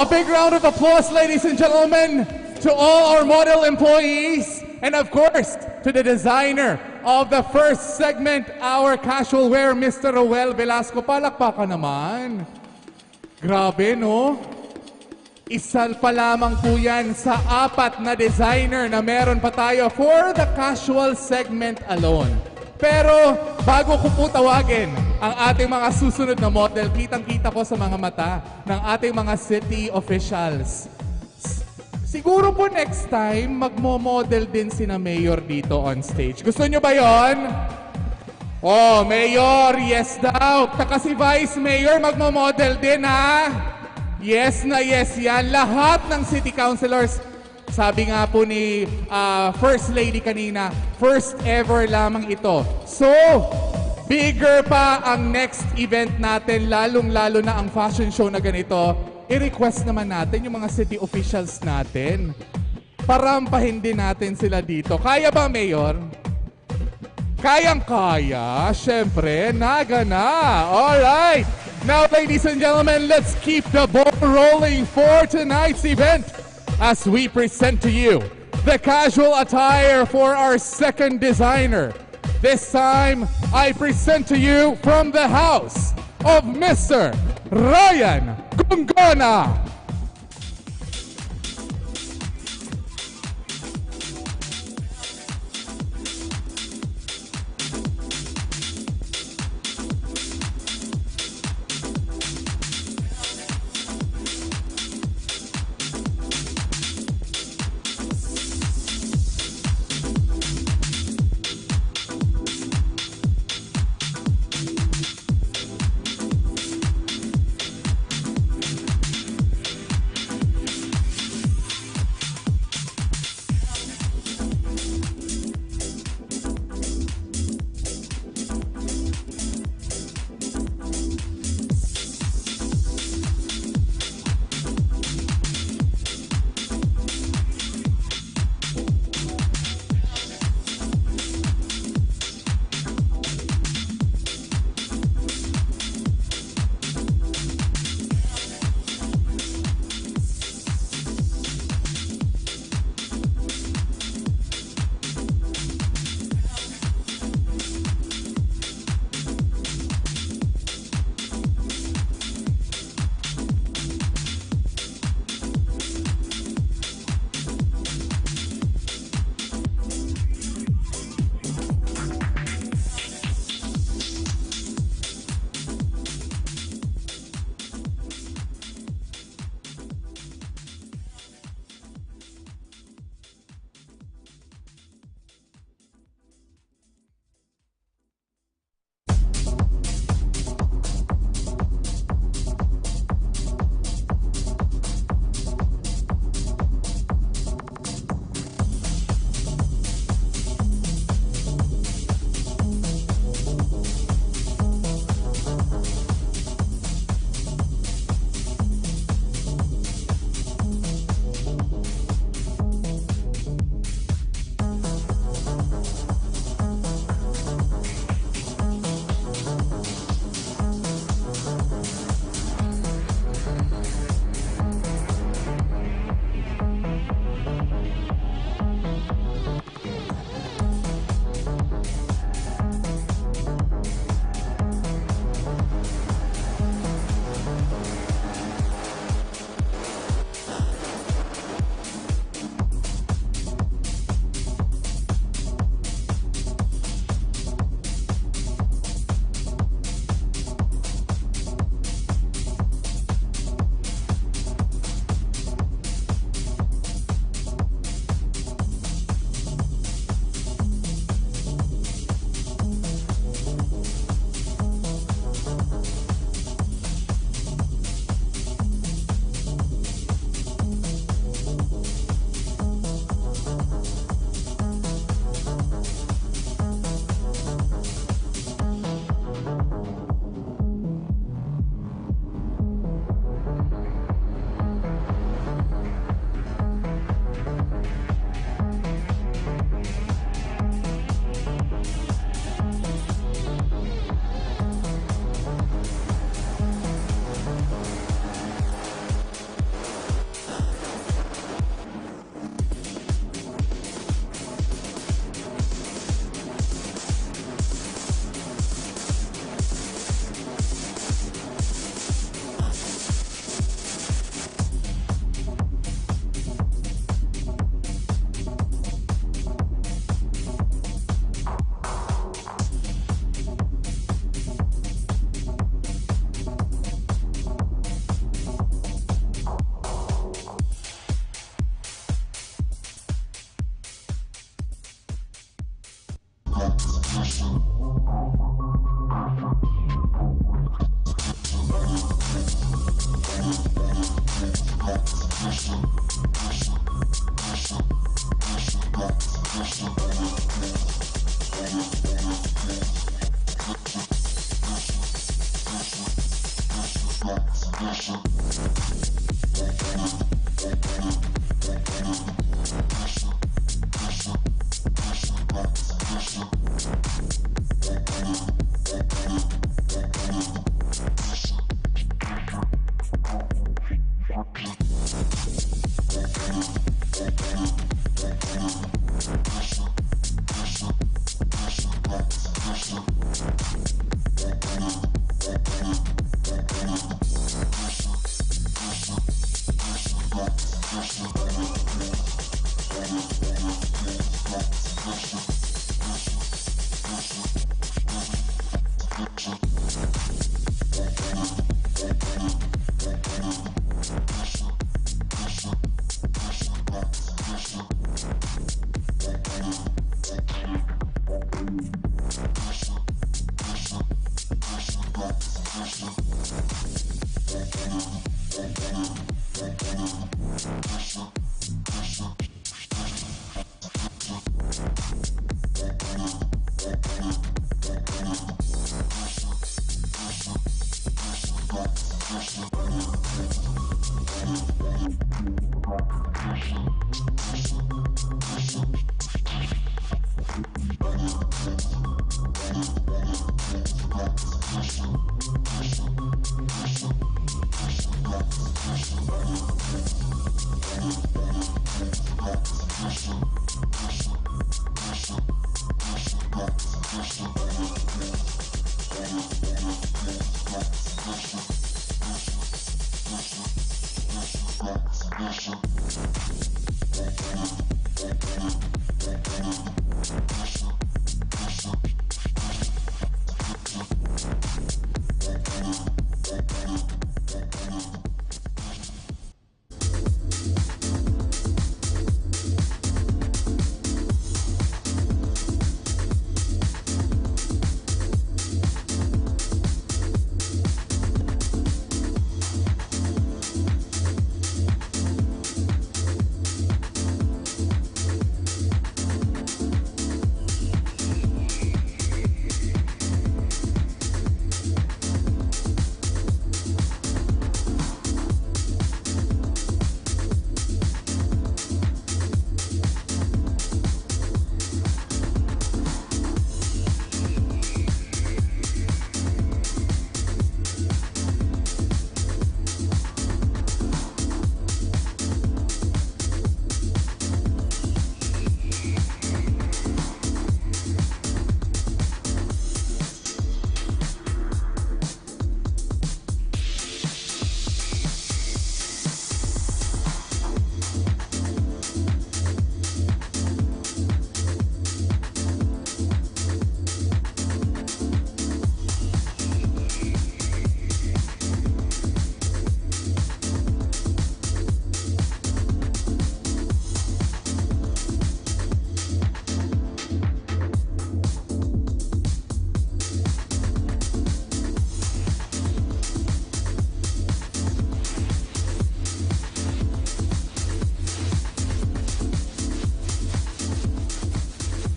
a big round of applause, ladies and gentlemen, to all our model employees, and of course, to the designer of the first segment, our casual wear, Mr. Roel Velasco. Palakpakan naman. Grabe, no? Isa pa lamang po yan sa 4 na designer na meron pa tayo for the casual segment alone. Pero bago ko po tawagin ang ating mga susunod na model, kitang-kita ko sa mga mata ng ating mga city officials. Siguro po next time, magmo-model din sina Mayor dito on stage. Gusto nyo ba yon? Oh, Mayor, yes daw. Kasi Vice Mayor, magmo-model din, ha? Yes na yes yan. Lahat ng city councilors, sabi nga po ni First Lady kanina, first ever lamang ito. So, bigger pa ang next event natin, lalong-lalo na ang fashion show na ganito. I-request naman natin yung mga city officials natin. Parampahin din natin sila dito. Kaya ba, Mayor? Kayang-kaya. Siyempre, Naga na. Alright. Now, ladies and gentlemen, let's keep the ball rolling for tonight's event as we present to you the casual attire for our second designer. This time, I present to you from the house of Mr. Ryan Gungona.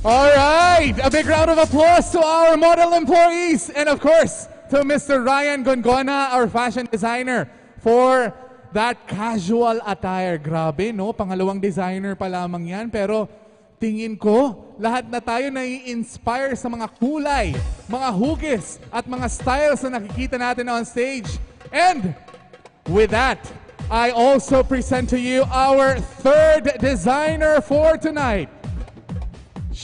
All right, a big round of applause to our model employees and of course to Mr. Ryan Gongona, our fashion designer, for that casual attire. Grabe, no? Pangalawang designer pa lamang yan, pero tingin ko, lahat na tayo nai-inspire sa mga kulay, mga hugis, at mga styles na nakikita natin on stage. And with that, I also present to you our third designer for tonight.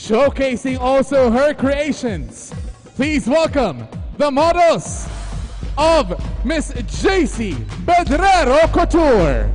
Showcasing also her creations. Please welcome the models of Miss JC Bedrero Couture.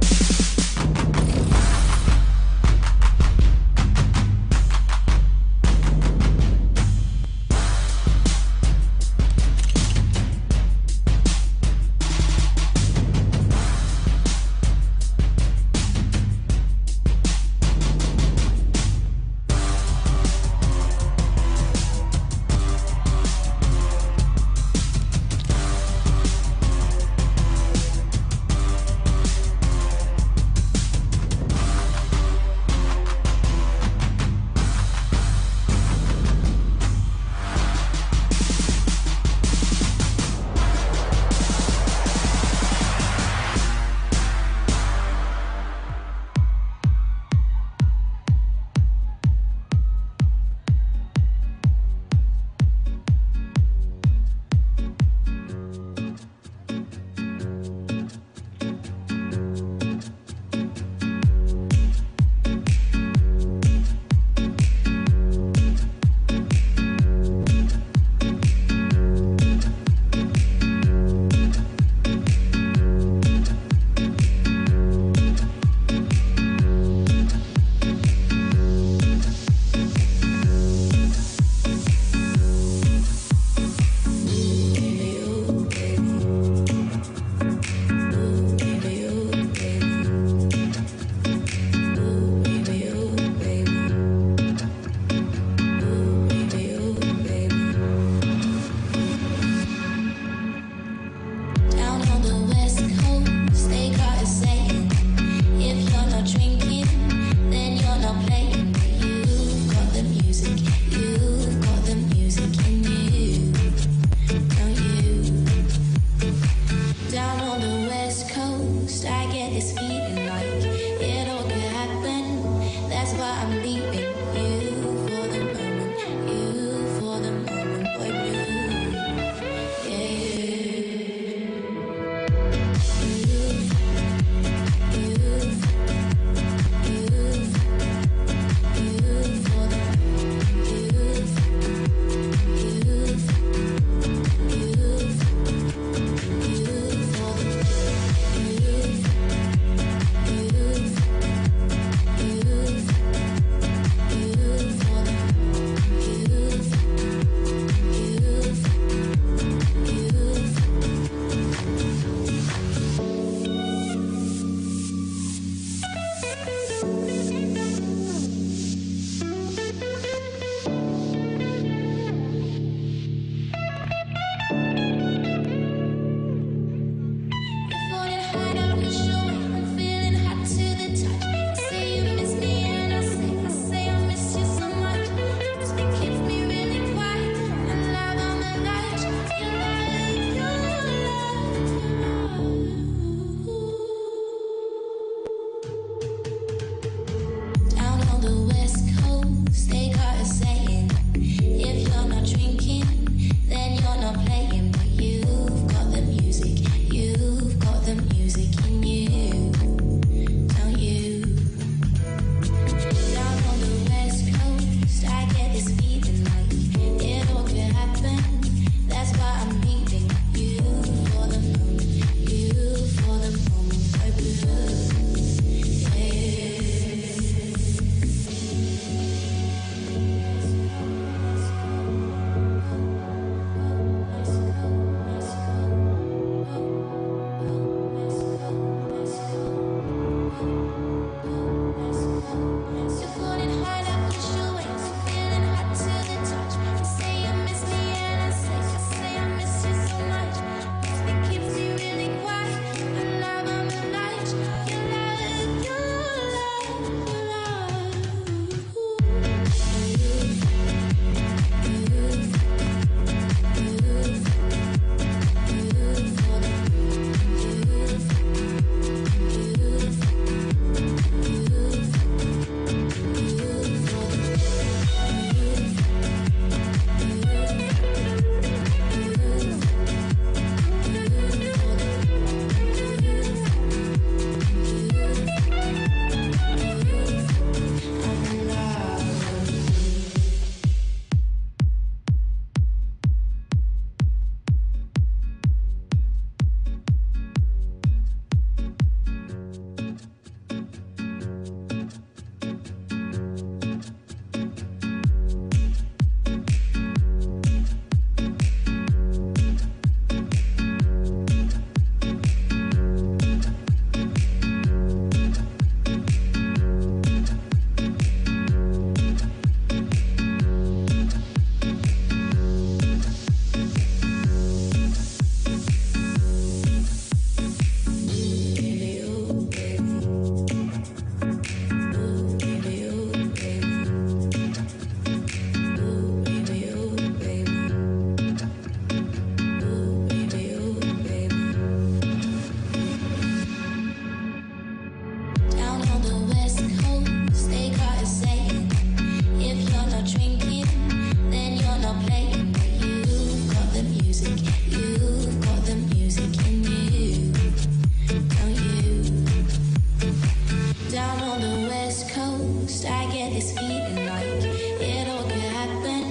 this feeling like it all could happen.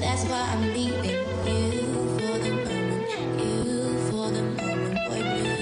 That's why I'm leaving you for the moment, boy blue.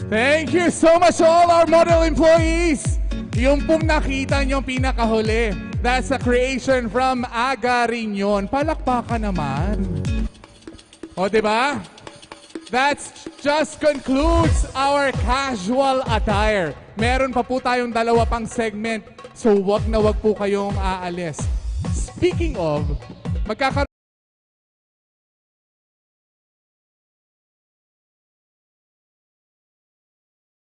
Thank you so much to all our model employees. Yung pong nakita nyo pinakahuli, that's a creation from Aga rin yun. Palakpakan naman. O, diba? That just concludes our casual attire. Meron pa po tayong dalawa pang segment, so wag na wag po kayong aalis. Speaking of, magkakaroon